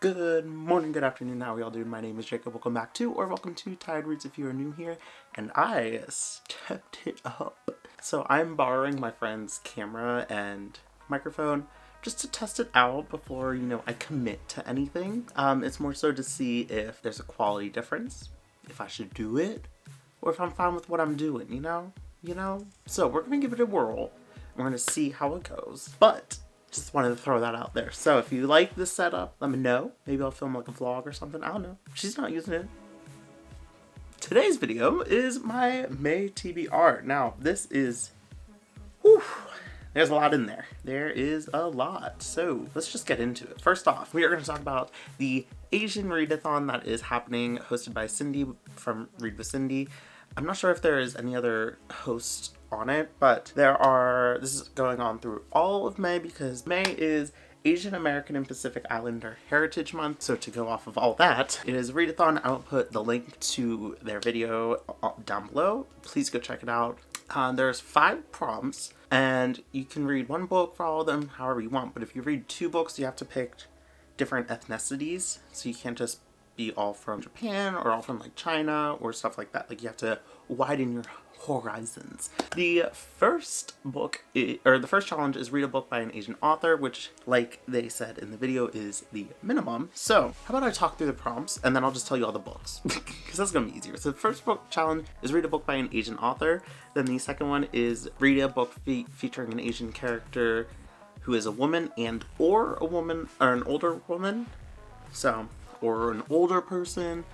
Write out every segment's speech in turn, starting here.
Good morning, good afternoon, how are y'all doing? My name is Jacob. Welcome back to, or welcome to Tired Reads if you are new here. And I stepped it up. So I'm borrowing my friend's camera and microphone just to test it out before, I commit to anything. It's more so to see if there's a quality difference, if I should do it, or if I'm fine with what I'm doing, you know? So we're gonna give it a whirl. We're gonna see how it goes. But just wanted to throw that out there. So if you like this setup, let me know. Maybe I'll film like a vlog or something. I don't know. She's not using it. Today's video is my May TBR. Now, this is... whew, there's a lot in there. There is a lot. So let's just get into it. First off, we are going to talk about the Asian Readathon that is happening, hosted by Cindy from Read with Cindy. I'm not sure if there is any other host on it, but this is going on through all of May because May is Asian American and Pacific Islander Heritage Month. So to go off of all that, it is Readathon. I'll put the link to their video down below. Please go check it out. There's 5 prompts and you can read one book for all of them however you want, but if you read 2 books, you have to pick different ethnicities, so you can't just be all from Japan or all from like China or stuff like that. Like you have to widen your horizons. The first book, or the first challenge, is read a book by an Asian author, which, like they said in the video, is the minimum. So how about I talk through the prompts and then I'll just tell you all the books because that's gonna be easier. So the first book challenge is read a book by an Asian author. Then the second one is read a book featuring an Asian character who is a woman or an older woman. So, or an older person,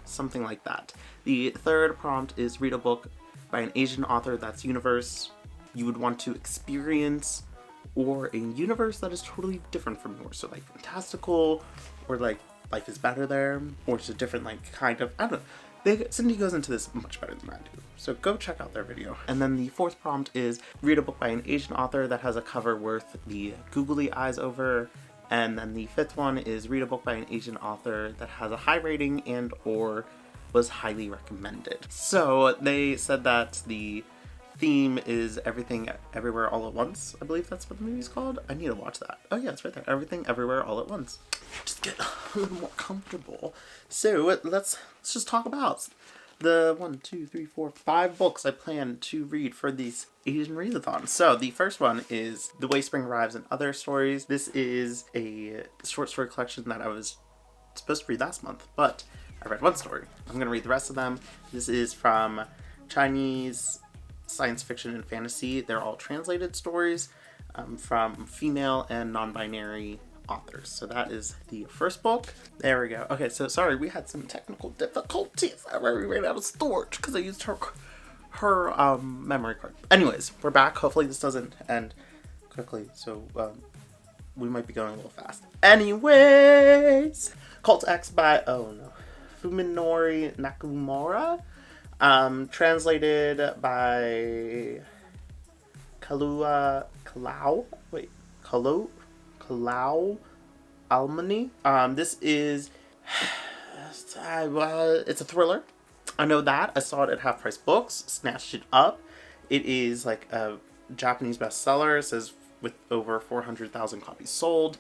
something like that. The third prompt is read a book by an Asian author that's universe you would want to experience, or a universe that is totally different from yours. So like fantastical, or like life is better there, or it's a different like kind of, I don't know. Cindy goes into this much better than I do. So go check out their video. And then the fourth prompt is read a book by an Asian author that has a cover worth the googly eyes over. And then the fifth one is read a book by an Asian author that has a high rating and or was highly recommended. So they said that the theme is Everything Everywhere All at Once. I believe that's what the movie's called. I need to watch that. Oh yeah, it's right there. Everything Everywhere All at Once. Just get a little more comfortable. So let's just talk about the 5 books I plan to read for these Asian Readathon. So the first one is The Way Spring Arrives and Other Stories. This is a short story collection that I was supposed to read last month, but I read one story. I'm going to read the rest of them. This is from Chinese science fiction and fantasy. They're all translated stories from female and non-binary authors. So that is the first book. There we go. Okay, so sorry, we had some technical difficulties. I ran out of storage because I used her memory card. Anyways, we're back. Hopefully this doesn't end quickly, so we might be going a little fast. Anyways, Cult X by Fuminori Nakamura, translated by Kalau Almani. This is it's a thriller. I know that. I saw it at Half Price Books, snatched it up. It is like a Japanese bestseller. It says with over 400,000 copies sold.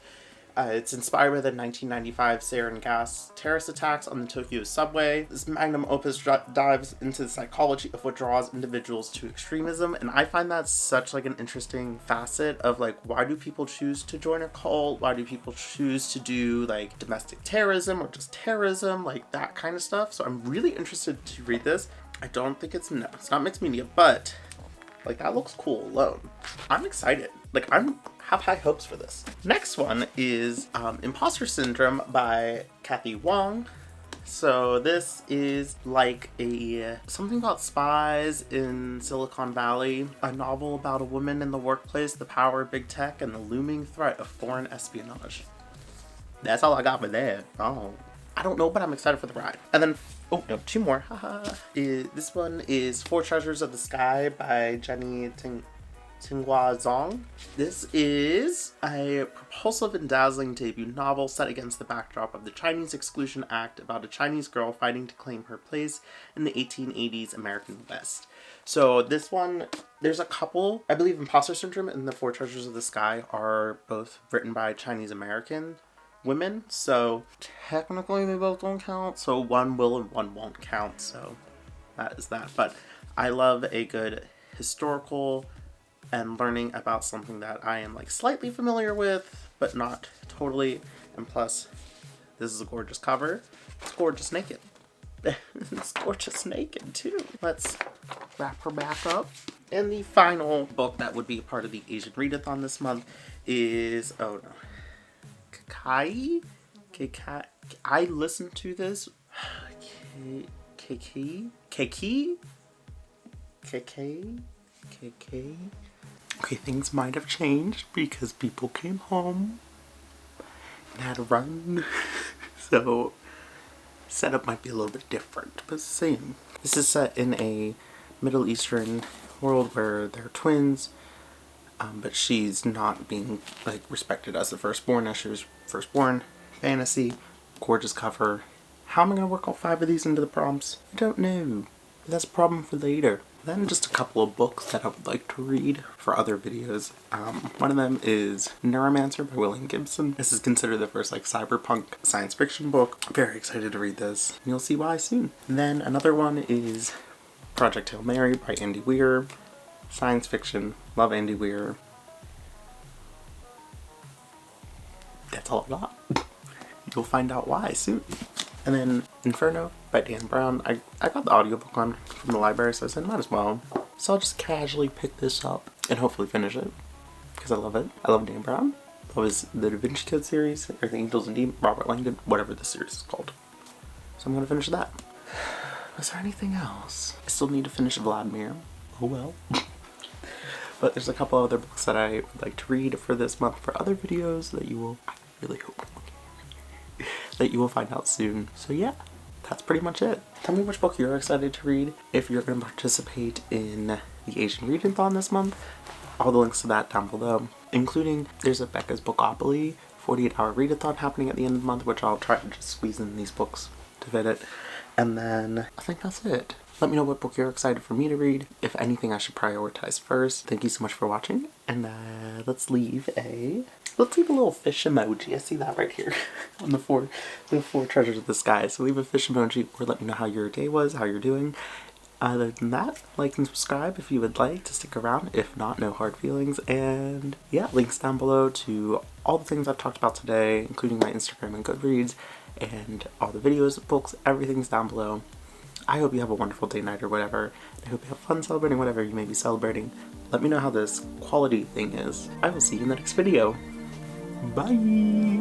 It's inspired by the 1995 sarin gas terrorist attacks on the Tokyo subway. This magnum opus dives into the psychology of what draws individuals to extremism, and I find that such like an interesting facet of like, why do people choose to join a cult? Why do people choose to do like domestic terrorism or just terrorism, like that kind of stuff? So I'm really interested to read this. I don't think it's not mixed media, but like that looks cool alone. I'm excited. Like have high hopes for this. Next one is Imposter Syndrome by Kathy Wong. So this is like something about spies in Silicon Valley, a novel about a woman in the workplace, the power of big tech, and the looming threat of foreign espionage. That's all I got for that. Oh, I don't know, but I'm excited for the ride. And then, 2 more. Haha. This one is Four Treasures of the Sky by Jenny Tinghua Zong. This is a propulsive and dazzling debut novel set against the backdrop of the Chinese Exclusion Act about a Chinese girl fighting to claim her place in the 1880s American West. So this one, there's a couple, I believe Imposter Syndrome and The Four Treasures of the Sky are both written by Chinese American women, so technically they both don't count. So one will and one won't count. So that is that. But I love a good historical and learning about something that I am like slightly familiar with, but not totally. And plus, this is a gorgeous cover. It's gorgeous naked. It's gorgeous naked too. Let's wrap her back up. And the final book that would be a part of the Asian Readathon this month is, oh no, Kakai? Kakai? I listened to this. Keiki? Keiki? KK? KK? Okay, things might have changed because people came home and had to run. So, setup might be a little bit different, but same. This is set in a Middle Eastern world where they're twins, but she's not being like respected as the firstborn as she was firstborn. Fantasy, gorgeous cover. How am I gonna work all 5 of these into the prompts? I don't know. But that's a problem for later. Then just a couple of books that I would like to read for other videos. One of them is Neuromancer by William Gibson. This is considered the first like cyberpunk science fiction book. I'm very excited to read this. You'll see why soon. And then another one is Project Hail Mary by Andy Weir. Science fiction. Love Andy Weir. That's all I got. You'll find out why soon. And then Inferno by Dan Brown. I got the audiobook on from the library, so I said might as well. So I'll just casually pick this up and hopefully finish it because I love it. I love Dan Brown. Love his The Da Vinci Code series, or The Angels and Demons, Robert Langdon, whatever the series is called. So I'm gonna finish that. Was there anything else? I still need to finish Vladimir. Oh well. But there's a couple other books that I would like to read for this month for other videos that you will, I really hope, that you will find out soon. So yeah, that's pretty much it. Tell me which book you're excited to read. If you're going to participate in the Asian Readathon this month, all the links to that down below, including there's a Becca's Bookopoly 48-hour readathon happening at the end of the month, which I'll try to just squeeze in these books to fit it. And then I think that's it. Let me know what book you're excited for me to read. If anything I should prioritize first. Thank you so much for watching. And let's leave a little fish emoji. I see that right here on the four treasures of the sky. So leave a fish emoji or let me know how your day was, how you're doing. Other than that, like and subscribe if you would like to stick around. If not, no hard feelings. And yeah, links down below to all the things I've talked about today, including my Instagram and Goodreads, and all the videos, books, everything's down below. I hope you have a wonderful day, night, or whatever. I hope you have fun celebrating whatever you may be celebrating. Let me know how this quality thing is. I will see you in the next video. Bye!